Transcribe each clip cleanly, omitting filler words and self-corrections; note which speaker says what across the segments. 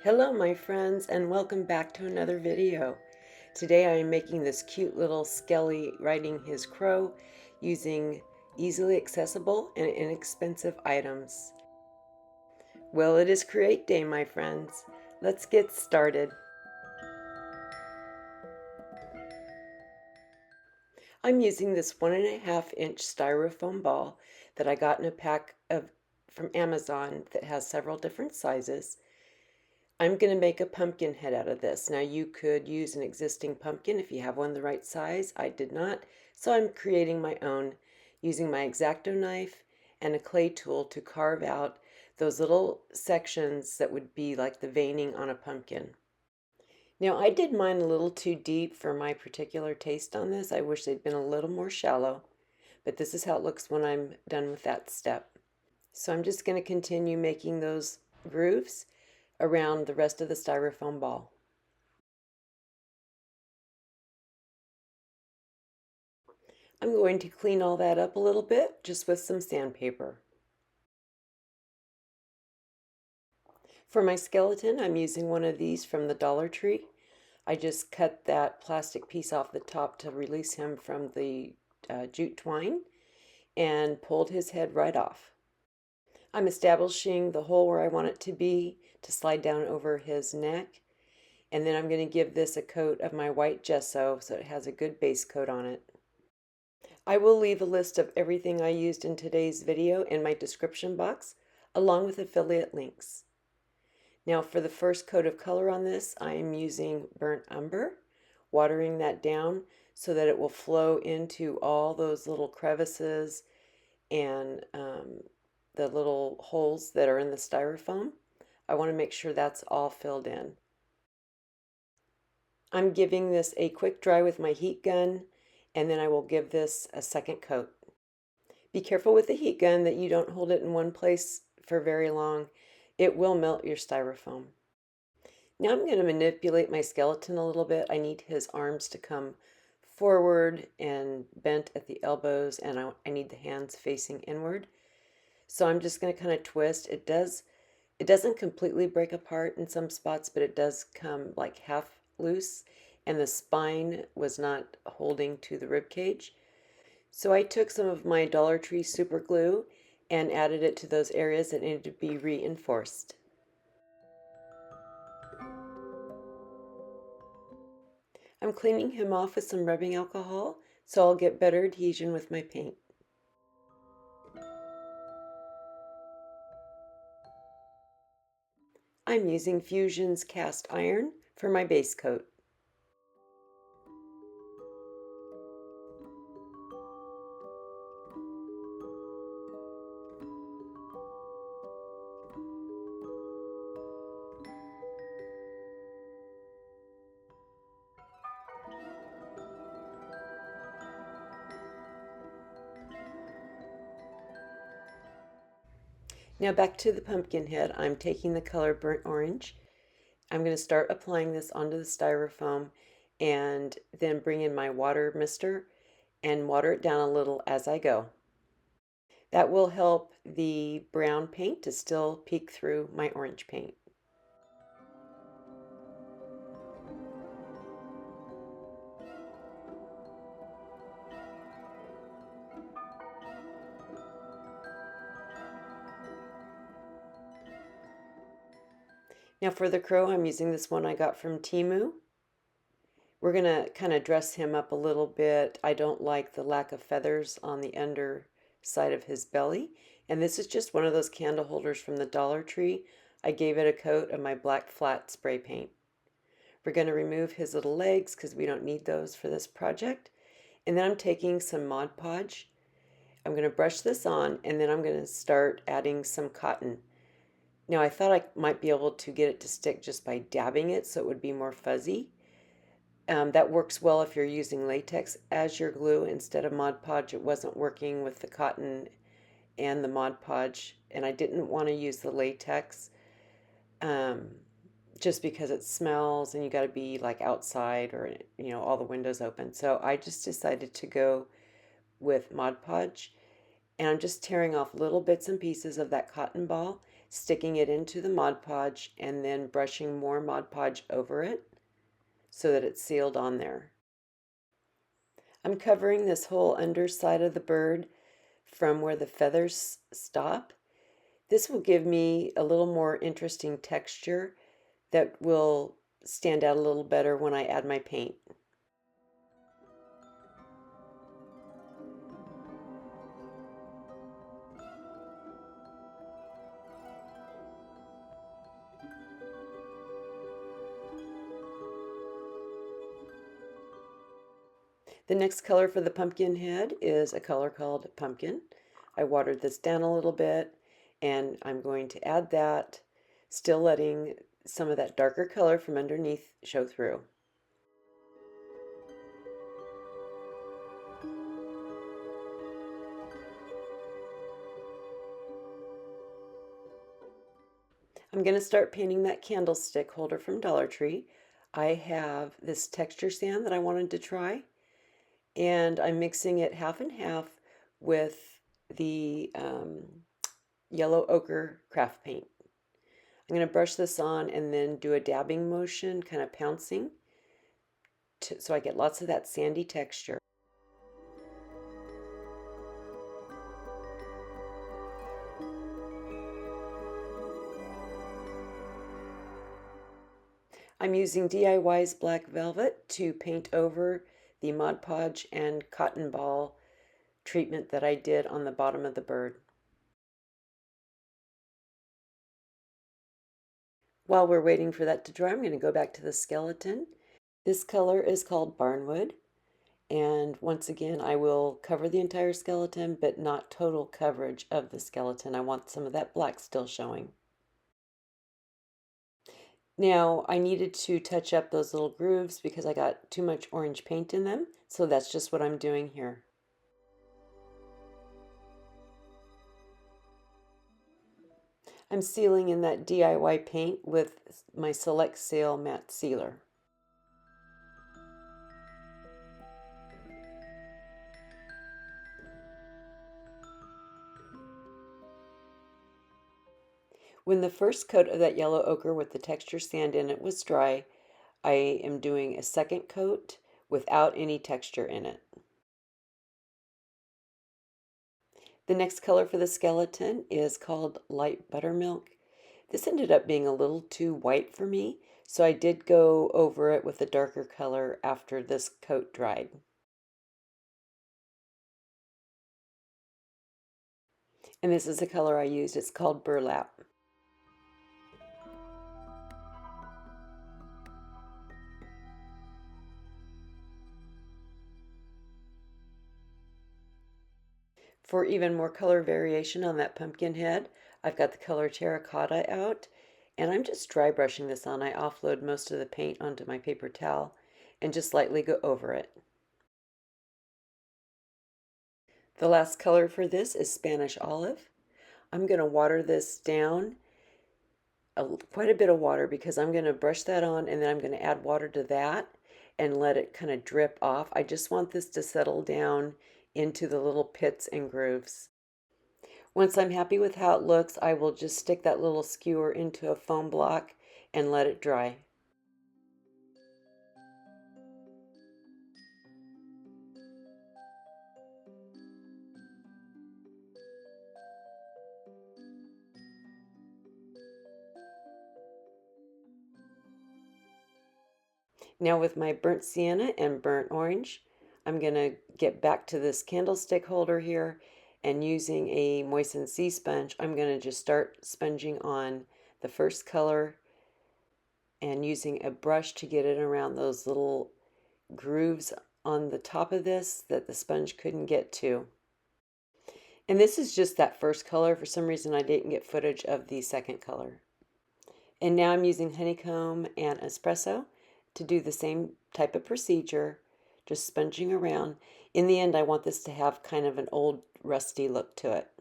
Speaker 1: Hello my friends, and welcome back to another video. Today I am making this cute little Skelly riding his crow using easily accessible and inexpensive items. Well, it is Create Day, my friends. Let's get started. I'm using this 1.5-inch styrofoam ball that I got in a pack from Amazon that has several different sizes. I'm going to make a pumpkin head out of this. Now you could use an existing pumpkin if you have one the right size. I did not, so I'm creating my own using my X-Acto knife and a clay tool to carve out those little sections that would be like the veining on a pumpkin. Now I did mine a little too deep for my particular taste on this. I wish they'd been a little more shallow, but this is how it looks when I'm done with that step. So I'm just going to continue making those grooves around the rest of the styrofoam ball. I'm going to clean all that up a little bit just with some sandpaper. For my skeleton, I'm using one of these from the Dollar Tree. I just cut that plastic piece off the top to release him from the jute twine and pulled his head right off. I'm establishing the hole where I want it to be to slide down over his neck. And then I'm going to give this a coat of my white gesso so it has a good base coat on it. I will leave a list of everything I used in today's video in my description box, along with affiliate links. Now for the first coat of color on this, I am using burnt umber, watering that down so that it will flow into all those little crevices and the little holes that are in the styrofoam. I want to make sure that's all filled in. I'm giving this a quick dry with my heat gun, and then I will give this a second coat. Be careful with the heat gun that you don't hold it in one place for very long. It will melt your styrofoam. Now I'm going to manipulate my skeleton a little bit. I need his arms to come forward and bent at the elbows, and I need the hands facing inward. So I'm just going to kind of twist. It doesn't completely break apart in some spots, but it does come like half loose, and the spine was not holding to the rib cage. So I took some of my Dollar Tree super glue and added it to those areas that needed to be reinforced. I'm cleaning him off with some rubbing alcohol so I'll get better adhesion with my paint. I'm using Fusion's cast iron for my base coat. Now back to the pumpkin head. I'm taking the color burnt orange. I'm going to start applying this onto the styrofoam and then bring in my water mister and water it down a little as I go. That will help the brown paint to still peek through my orange paint. Now for the crow, I'm using this one I got from Temu. We're going to kind of dress him up a little bit. I don't like the lack of feathers on the underside of his belly. And this is just one of those candle holders from the Dollar Tree. I gave it a coat of my black flat spray paint. We're going to remove his little legs because we don't need those for this project. And then I'm taking some Mod Podge. I'm going to brush this on, and then I'm going to start adding some cotton. Now I thought I might be able to get it to stick just by dabbing it so it would be more fuzzy. That works well if you're using latex as your glue instead of Mod Podge. It wasn't working with the cotton and the Mod Podge, and I didn't want to use the latex just because it smells and you got to be like outside or all the windows open. So I just decided to go with Mod Podge, and I'm just tearing off little bits and pieces of that cotton ball sticking it into the Mod Podge and then brushing more Mod Podge over it so that it's sealed on there. I'm covering this whole underside of the bird from where the feathers stop. This will give me a little more interesting texture that will stand out a little better when I add my paint. The next color for the pumpkin head is a color called Pumpkin. I watered this down a little bit and I'm going to add that, still letting some of that darker color from underneath show through. I'm going to start painting that candlestick holder from Dollar Tree. I have this texture sand that I wanted to try, and I'm mixing it half and half with the yellow ochre craft paint. I'm going to brush this on and then do a dabbing motion, kind of pouncing, so I get lots of that sandy texture. I'm using DIY's Black Velvet to paint over the Mod Podge and cotton ball treatment that I did on the bottom of the bird. While we're waiting for that to dry, I'm going to go back to the skeleton. This color is called Barnwood, and once again I will cover the entire skeleton, but not total coverage of the skeleton. I want some of that black still showing. Now I needed to touch up those little grooves because I got too much orange paint in them, so that's just what I'm doing here. I'm sealing in that DIY paint with my Select Seal matte sealer. When the first coat of that yellow ochre with the texture sand in it was dry, I am doing a second coat without any texture in it. The next color for the skeleton is called Light Buttermilk. This ended up being a little too white for me, so I did go over it with a darker color after this coat dried. And this is the color I used. It's called Burlap. For even more color variation on that pumpkin head, I've got the color Terracotta out, and I'm just dry brushing this on. I offload most of the paint onto my paper towel and just lightly go over it. The last color for this is Spanish Olive. I'm going to water this down, quite a bit of water, because I'm going to brush that on and then I'm going to add water to that and let it kind of drip off. I just want this to settle down into the little pits and grooves. Once I'm happy with how it looks, I will just stick that little skewer into a foam block and let it dry. Now with my burnt sienna and burnt orange, I'm going to get back to this candlestick holder here, and using a moistened sea sponge, I'm going to just start sponging on the first color and using a brush to get it around those little grooves on the top of this that the sponge couldn't get to. And this is just that first color. For some reason I didn't get footage of the second color. And now I'm using honeycomb and espresso to do the same type of procedure, just sponging around. In the end, I want this to have kind of an old rusty look to it.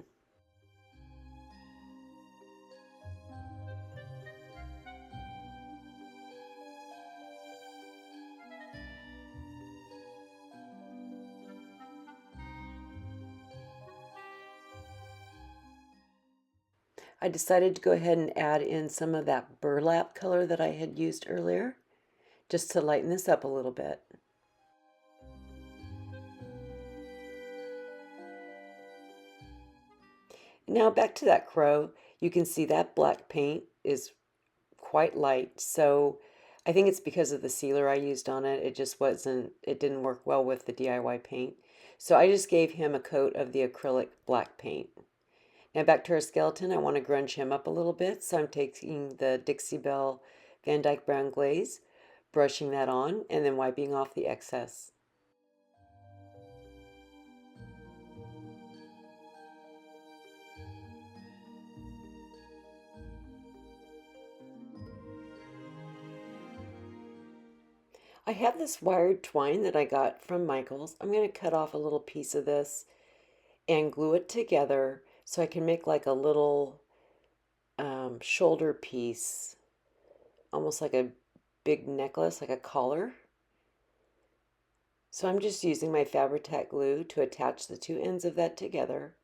Speaker 1: I decided to go ahead and add in some of that burlap color that I had used earlier, just to lighten this up a little bit. Now back to that crow, you can see that black paint is quite light, so I think it's because of the sealer I used on it. It didn't work well with the DIY paint. So I just gave him a coat of the acrylic black paint. Now back to our skeleton, I want to grunge him up a little bit, so I'm taking the Dixie Belle Van Dyke Brown Glaze, brushing that on, and then wiping off the excess. I have this wired twine that I got from Michael's. I'm going to cut off a little piece of this and glue it together so I can make like a little shoulder piece, almost like a big necklace, like a collar. So I'm just using my Fabri-Tac glue to attach the two ends of that together.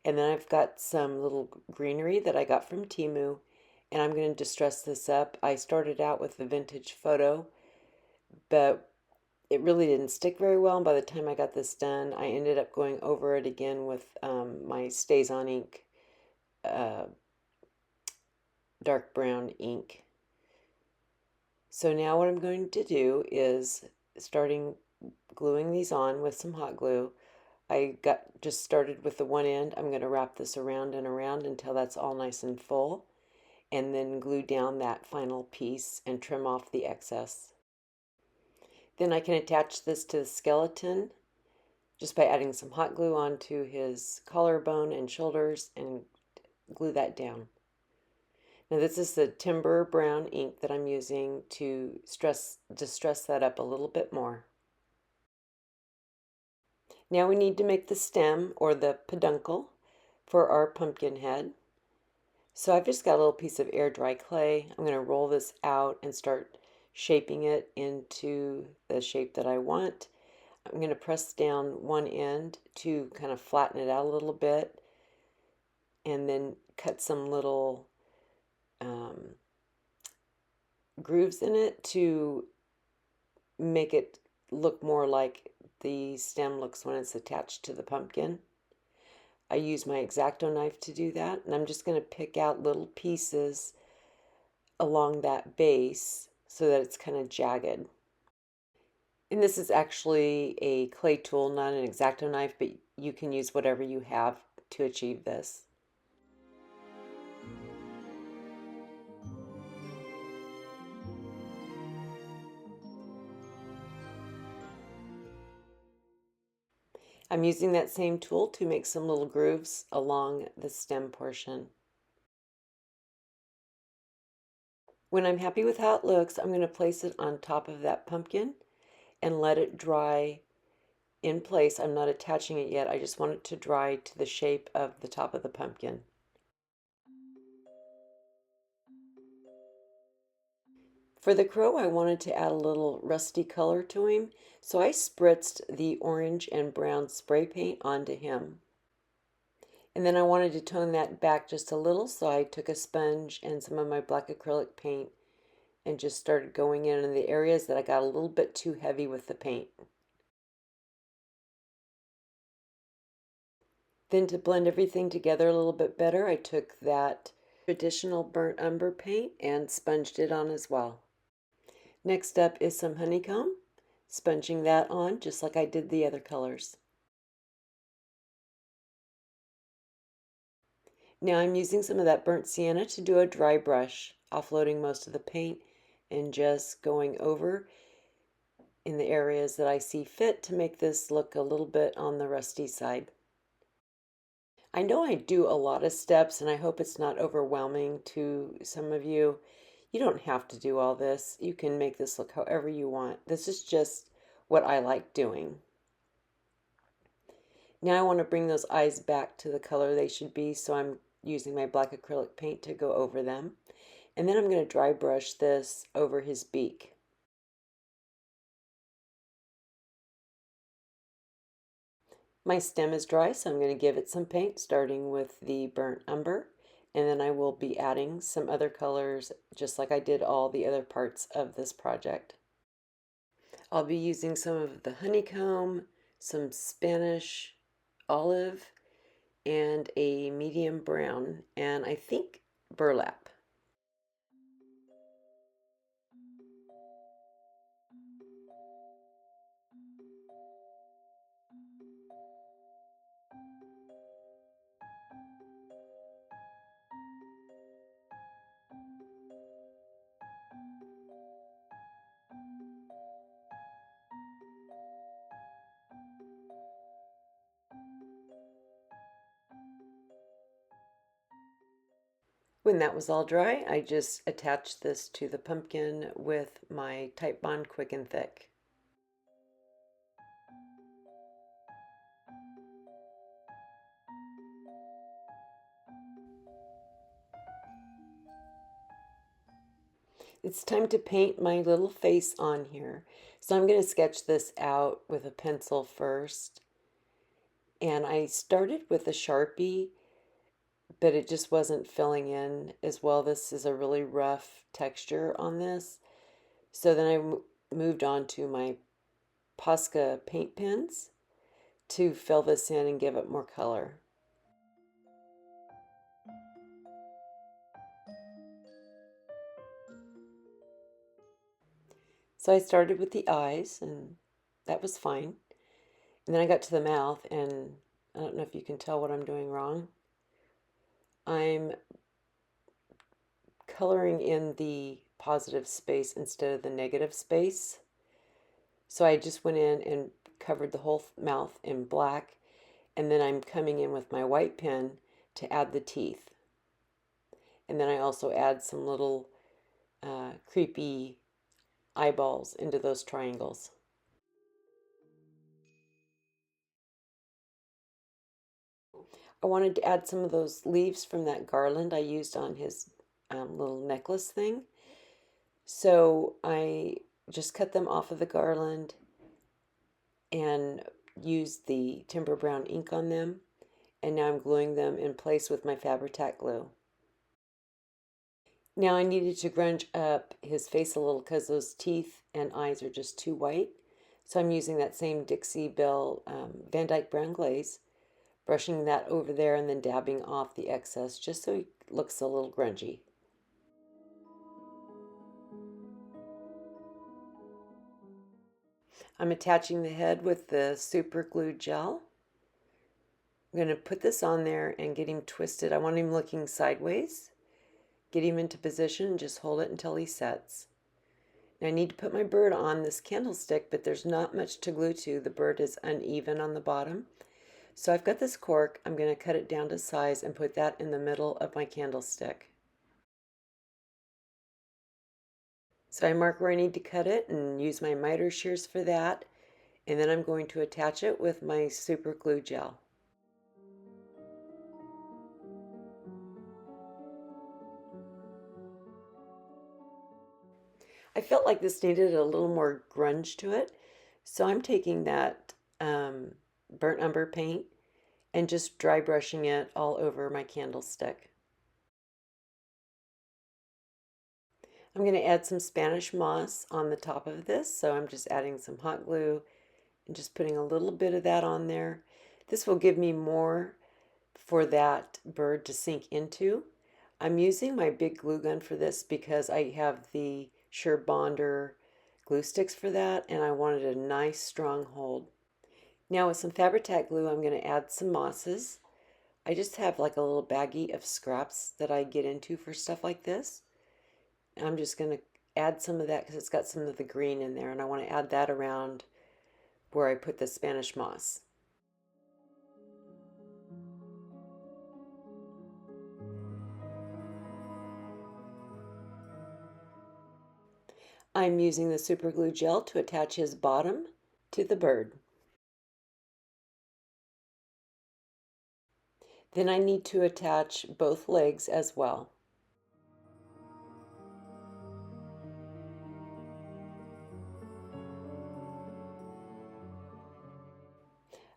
Speaker 1: And then I've got some little greenery that I got from Temu, and I'm going to distress this up. I started out with the vintage photo, but it really didn't stick very well. And by the time I got this done, I ended up going over it again with my Stays On ink, dark brown ink. So now what I'm going to do is starting gluing these on with some hot glue. I just started with the one end. I'm going to wrap this around and around until that's all nice and full, and then glue down that final piece and trim off the excess. Then I can attach this to the skeleton just by adding some hot glue onto his collarbone and shoulders and glue that down. Now this is the timber brown ink that I'm using to distress that up a little bit more. Now we need to make the stem, or the peduncle, for our pumpkin head. So I've just got a little piece of air dry clay. I'm going to roll this out and start shaping it into the shape that I want. I'm going to press down one end to kind of flatten it out a little bit, and then cut some little grooves in it to make it look more like the stem looks when it's attached to the pumpkin. I use my X-Acto knife to do that, and I'm just going to pick out little pieces along that base so that it's kind of jagged. And this is actually a clay tool, not an X-Acto knife, but you can use whatever you have to achieve this. I'm using that same tool to make some little grooves along the stem portion. When I'm happy with how it looks, I'm going to place it on top of that pumpkin and let it dry in place. I'm not attaching it yet. I just want it to dry to the shape of the top of the pumpkin. For the crow, I wanted to add a little rusty color to him, so I spritzed the orange and brown spray paint onto him. And then I wanted to tone that back just a little, so I took a sponge and some of my black acrylic paint and just started going in the areas that I got a little bit too heavy with the paint. Then to blend everything together a little bit better, I took that traditional burnt umber paint and sponged it on as well. Next up is some honeycomb, sponging that on just like I did the other colors. Now I'm using some of that burnt sienna to do a dry brush, offloading most of the paint and just going over in the areas that I see fit to make this look a little bit on the rusty side. I know I do a lot of steps, and I hope it's not overwhelming to some of you. You don't have to do all this. You can make this look however you want. This is just what I like doing. Now I want to bring those eyes back to the color they should be, so I'm using my black acrylic paint to go over them. And then I'm going to dry brush this over his beak. My stem is dry, so I'm going to give it some paint, starting with the burnt umber and then I will be adding some other colors just like I did all the other parts of this project. I'll be using some of the honeycomb, some Spanish olive, and a medium brown, and I think burlap. When that was all dry, I just attached this to the pumpkin with my Type Bond Quick and Thick. It's time to paint my little face on here. So I'm going to sketch this out with a pencil first. And I started with a Sharpie, but it just wasn't filling in as well. This is a really rough texture on this. So then I moved on to my Posca paint pens to fill this in and give it more color. So I started with the eyes, and that was fine. And then I got to the mouth, and I don't know if you can tell what I'm doing wrong. I'm coloring in the positive space instead of the negative space. So I just went in and covered the whole mouth in black, and then I'm coming in with my white pen to add the teeth. And then I also add some little creepy eyeballs into those triangles. I wanted to add some of those leaves from that garland I used on his little necklace thing. So I just cut them off of the garland and used the timber brown ink on them. And now I'm gluing them in place with my Fabri-Tac glue. Now I needed to grunge up his face a little because those teeth and eyes are just too white. So I'm using that same Dixie Belle Van Dyke brown glaze, brushing that over there and then dabbing off the excess just so he looks a little grungy. I'm attaching the head with the super glue gel. I'm going to put this on there and get him twisted. I want him looking sideways. Get him into position and just hold it until he sets. Now I need to put my bird on this candlestick, but there's not much to glue to. The bird is uneven on the bottom. So I've got this cork. I'm going to cut it down to size and put that in the middle of my candlestick. So I mark where I need to cut it and use my miter shears for that. And then I'm going to attach it with my super glue gel. I felt like this needed a little more grunge to it. So I'm taking that burnt umber paint and just dry brushing it all over my candlestick. I'm going to add some Spanish moss on the top of this. So I'm just adding some hot glue and just putting a little bit of that on there. This will give me more for that bird to sink into. I'm using my big glue gun for this because I have the Sure Bonder glue sticks for that, and I wanted a nice strong hold. Now with some Fabri-Tac glue, I'm going to add some mosses. I just have like a little baggie of scraps that I get into for stuff like this. I'm just going to add some of that because it's got some of the green in there, and I want to add that around where I put the Spanish moss. I'm using the super glue gel to attach his bottom to the bird. Then I need to attach both legs as well.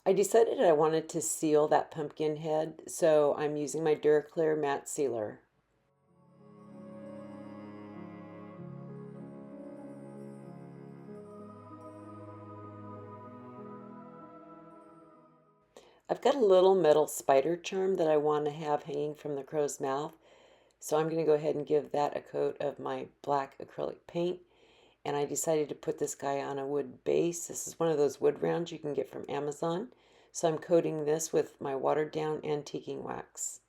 Speaker 1: I decided I wanted to seal that pumpkin head, so I'm using my Clear matte sealer. I've got a little metal spider charm that I want to have hanging from the crow's mouth, so I'm going to go ahead and give that a coat of my black acrylic paint. And I decided to put this guy on a wood base. This is one of those wood rounds you can get from Amazon. So I'm coating this with my watered down antiquing wax.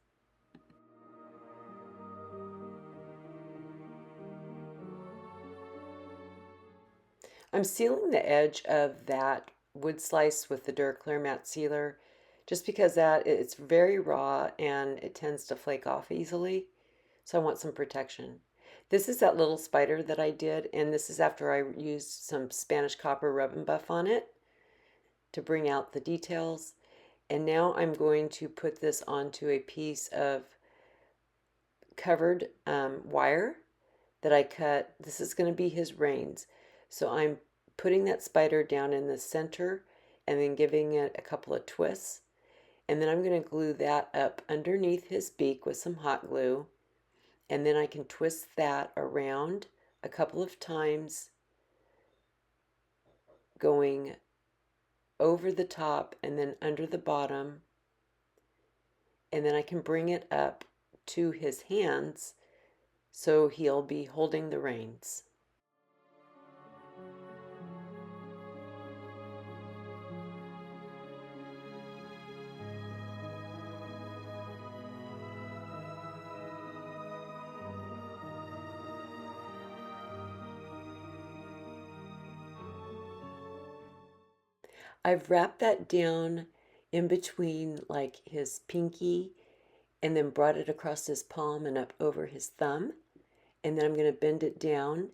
Speaker 1: I'm sealing the edge of that wood slice with the Clear matte sealer just because it's very raw and it tends to flake off easily. So I want some protection. This is that little spider that I did, and this is after I used some Spanish copper rub and buff on it to bring out the details. And now I'm going to put this onto a piece of covered wire that I cut. This is going to be his reins. So I'm putting that spider down in the center and then giving it a couple of twists. And then I'm going to glue that up underneath his beak with some hot glue. And then I can twist that around a couple of times, going over the top and then under the bottom. And then I can bring it up to his hands so he'll be holding the reins. I've wrapped that down in between like his pinky and then brought it across his palm and up over his thumb. And then I'm going to bend it down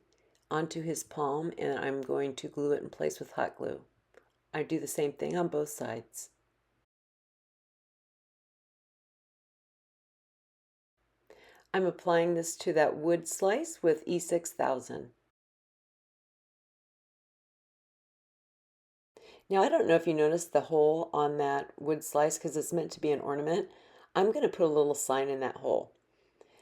Speaker 1: onto his palm and I'm going to glue it in place with hot glue. I do the same thing on both sides. I'm applying this to that wood slice with E6000. Now, I don't know if you noticed the hole on that wood slice because it's meant to be an ornament. I'm going to put a little sign in that hole.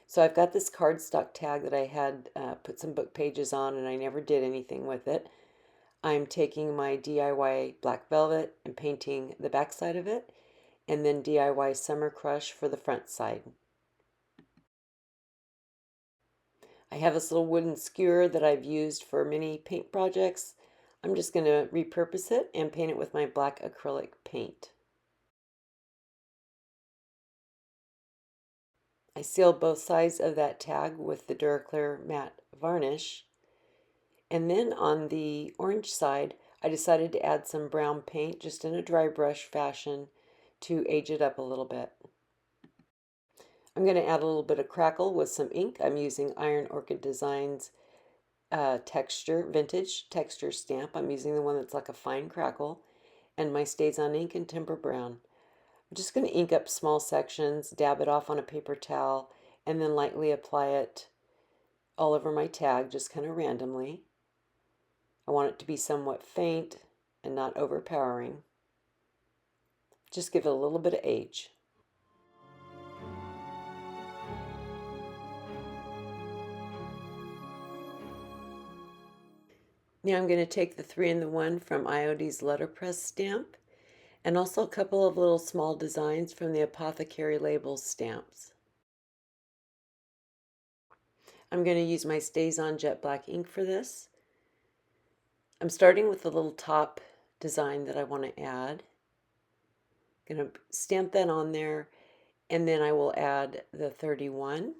Speaker 1: So I've got this cardstock tag that I had put some book pages on and I never did anything with it. I'm taking my DIY black velvet and painting the back side of it, and then DIY Summer Crush for the front side. I have this little wooden skewer that I've used for many paint projects. I'm just going to repurpose it and paint it with my black acrylic paint. I sealed both sides of that tag with the Clear matte varnish. And then on the orange side, I decided to add some brown paint just in a dry brush fashion to age it up a little bit. I'm going to add a little bit of crackle with some ink. I'm using Iron Orchid Designs vintage texture stamp. I'm using the one that's like a fine crackle, and my StazOn ink in Timber Brown. I'm just going to ink up small sections, dab it off on a paper towel, and then lightly apply it all over my tag, just kind of randomly. I want it to be somewhat faint and not overpowering. Just give it a little bit of age. Now I'm going to take the 3-in-1 from IOD's Letterpress stamp and also a couple of little small designs from the Apothecary labels stamps. I'm going to use my StazOn Jet Black ink for this. I'm starting with the little top design that I want to add. I'm going to stamp that on there, and then I will add the 31,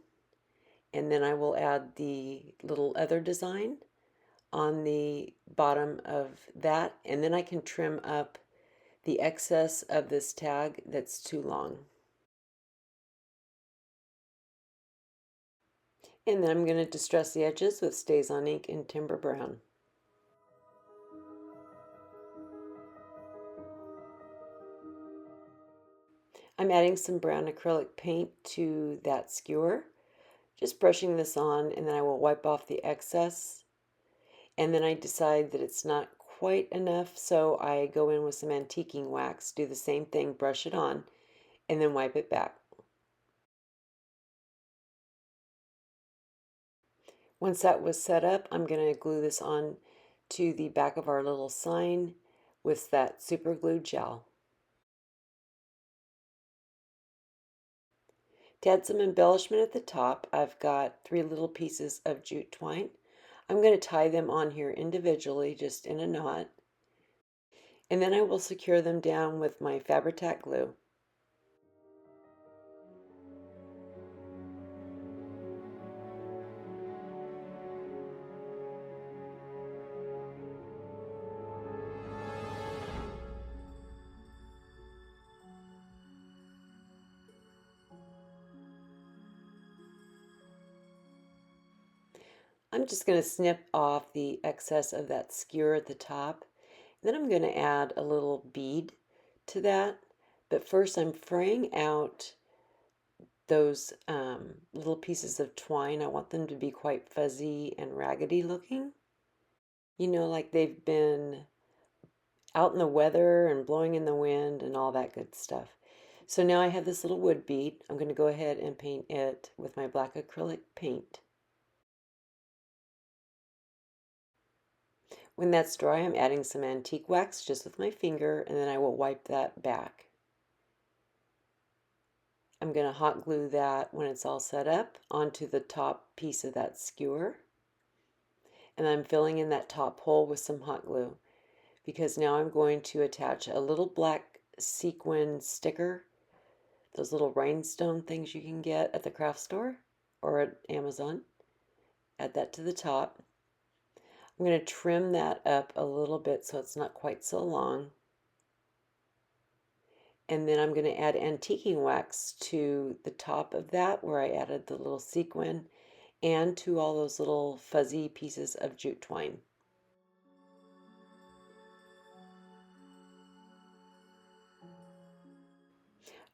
Speaker 1: and then I will add the little other design on the bottom of that, and then I can trim up the excess of this tag that's too long. And then I'm going to distress the edges with StazOn ink in Timber Brown. I'm adding some brown acrylic paint to that skewer, just brushing this on, and then I will wipe off the excess. And then I decide that it's not quite enough, so I go in with some antiquing wax, do the same thing, brush it on, and then wipe it back. Once that was set up, I'm going to glue this on to the back of our little sign with that super glue gel. To add some embellishment at the top, I've got 3 little pieces of jute twine. I'm going to tie them on here individually, just in a knot, and then I will secure them down with my Fabri-Tac glue. I'm just going to snip off the excess of that skewer at the top. Then I'm going to add a little bead to that. But first I'm fraying out those little pieces of twine. I want them to be quite fuzzy and raggedy looking. You know, like they've been out in the weather and blowing in the wind and all that good stuff. So now I have this little wood bead. I'm going to go ahead and paint it with my black acrylic paint. When that's dry, I'm adding some antique wax just with my finger, and then I will wipe that back. I'm going to hot glue that when it's all set up onto the top piece of that skewer. And I'm filling in that top hole with some hot glue because now I'm going to attach a little black sequin sticker, those little rhinestone things you can get at the craft store or at Amazon. Add that to the top. I'm going to trim that up a little bit so it's not quite so long. And then I'm going to add antiquing wax to the top of that where I added the little sequin and to all those little fuzzy pieces of jute twine.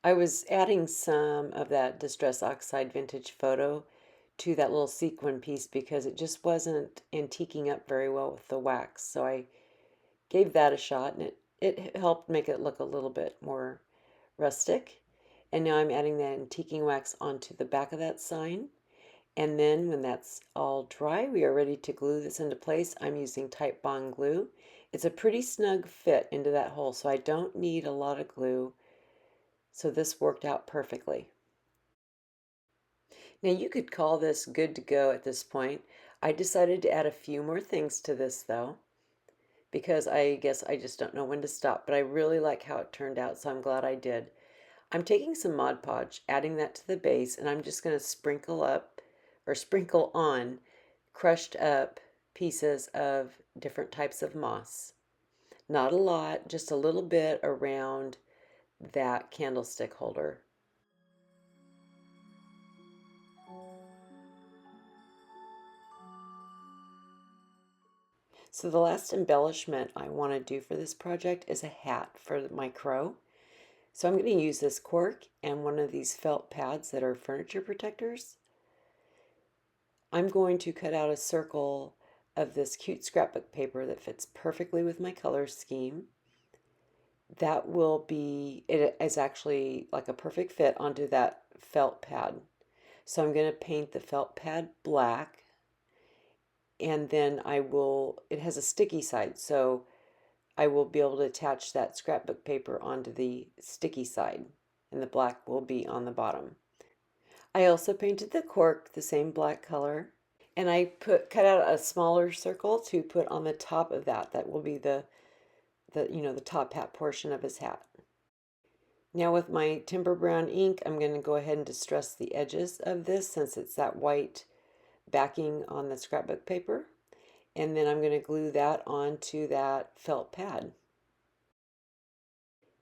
Speaker 1: I was adding some of that Distress Oxide Vintage Photo to that little sequin piece because it just wasn't antiquing up very well with the wax. So I gave that a shot and it helped make it look a little bit more rustic. And now I'm adding that antiquing wax onto the back of that sign. And then when that's all dry, we are ready to glue this into place. I'm using Titebond glue. It's a pretty snug fit into that hole, so I don't need a lot of glue. So this worked out perfectly. Now you could call this good to go at this point. I decided to add a few more things to this though, because I guess I just don't know when to stop, but I really like how it turned out, so I'm glad I did. I'm taking some Mod Podge, adding that to the base, and I'm just going to sprinkle up or sprinkle on crushed up pieces of different types of moss. Not a lot, just a little bit around that candlestick holder. So the last embellishment I want to do for this project is a hat for my crow. So I'm going to use this cork and one of these felt pads that are furniture protectors. I'm going to cut out a circle of this cute scrapbook paper that fits perfectly with my color scheme. That will be, it is actually like a perfect fit onto that felt pad. So I'm going to paint the felt pad black, and then it has a sticky side, so I will be able to attach that scrapbook paper onto the sticky side, and the black will be on the bottom. I also painted the cork the same black color, and I cut out a smaller circle to put on the top of that. That will be the top hat portion of his hat. Now with my timber brown ink, I'm going to go ahead and distress the edges of this since it's that white backing on the scrapbook paper. And then I'm going to glue that onto that felt pad.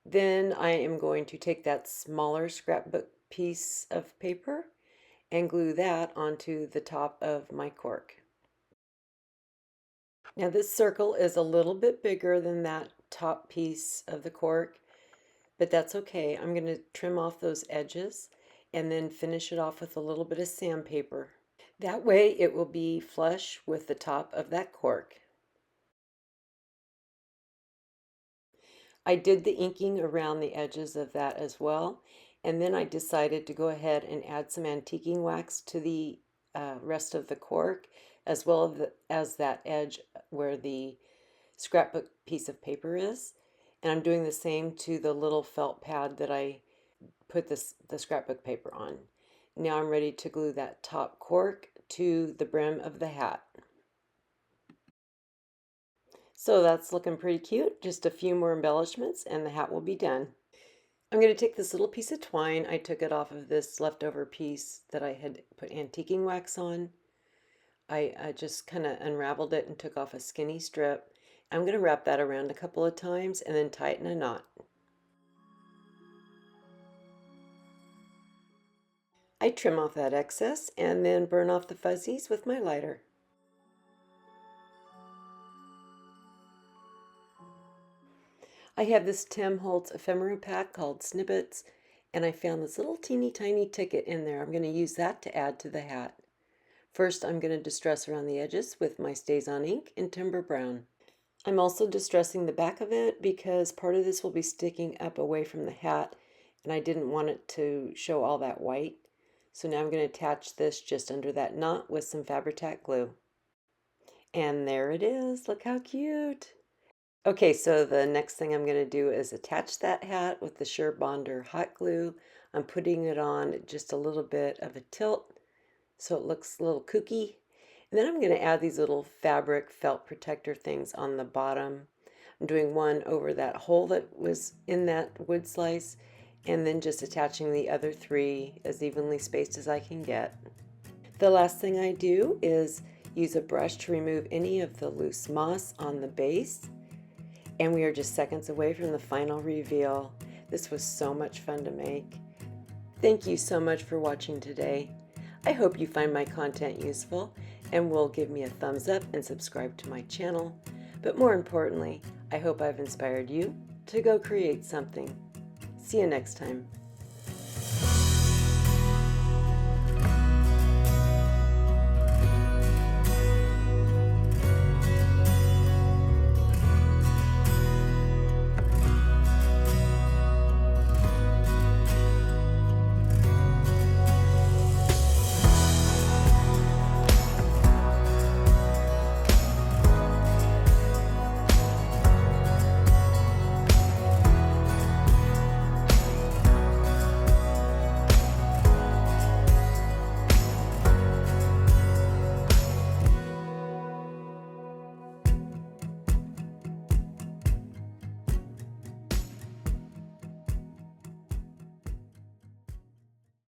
Speaker 1: Then I am going to take that smaller scrapbook piece of paper and glue that onto the top of my cork. Now this circle is a little bit bigger than that top piece of the cork, but that's okay. I'm going to trim off those edges and then finish it off with a little bit of sandpaper. That way it will be flush with the top of that cork. I did the inking around the edges of that as well, and then I decided to go ahead and add some antiquing wax to the rest of the cork, as well as that edge where the scrapbook piece of paper is. And I'm doing the same to the little felt pad that I put the scrapbook paper on. Now I'm ready to glue that top cork to the brim of the hat. So that's looking pretty cute. Just a few more embellishments and the hat will be done. I'm going to take this little piece of twine. I took it off of this leftover piece that I had put antiquing wax on. I just kind of unraveled it and took off a skinny strip. I'm going to wrap that around a couple of times and then tighten a knot. I trim off that excess and then burn off the fuzzies with my lighter. I have this Tim Holtz ephemera pack called Snippets, and I found this little teeny tiny ticket in there. I'm going to use that to add to the hat. First, I'm going to distress around the edges with my Stays On ink in Timber Brown. I'm also distressing the back of it because part of this will be sticking up away from the hat, and I didn't want it to show all that white. So now I'm going to attach this just under that knot with some Fabri-Tac glue. And there it is. Look how cute. Okay, so the next thing I'm going to do is attach that hat with the Sure Bonder hot glue. I'm putting it on just a little bit of a tilt so it looks a little kooky. And then I'm going to add these little fabric felt protector things on the bottom. I'm doing one over that hole that was in that wood slice, and then just attaching the other three as evenly spaced as I can get. The last thing I do is use a brush to remove any of the loose moss on the base. And we are just seconds away from the final reveal. This was so much fun to make. Thank you so much for watching today. I hope you find my content useful and will give me a thumbs up and subscribe to my channel. But more importantly, I hope I've inspired you to go create something. See you next time.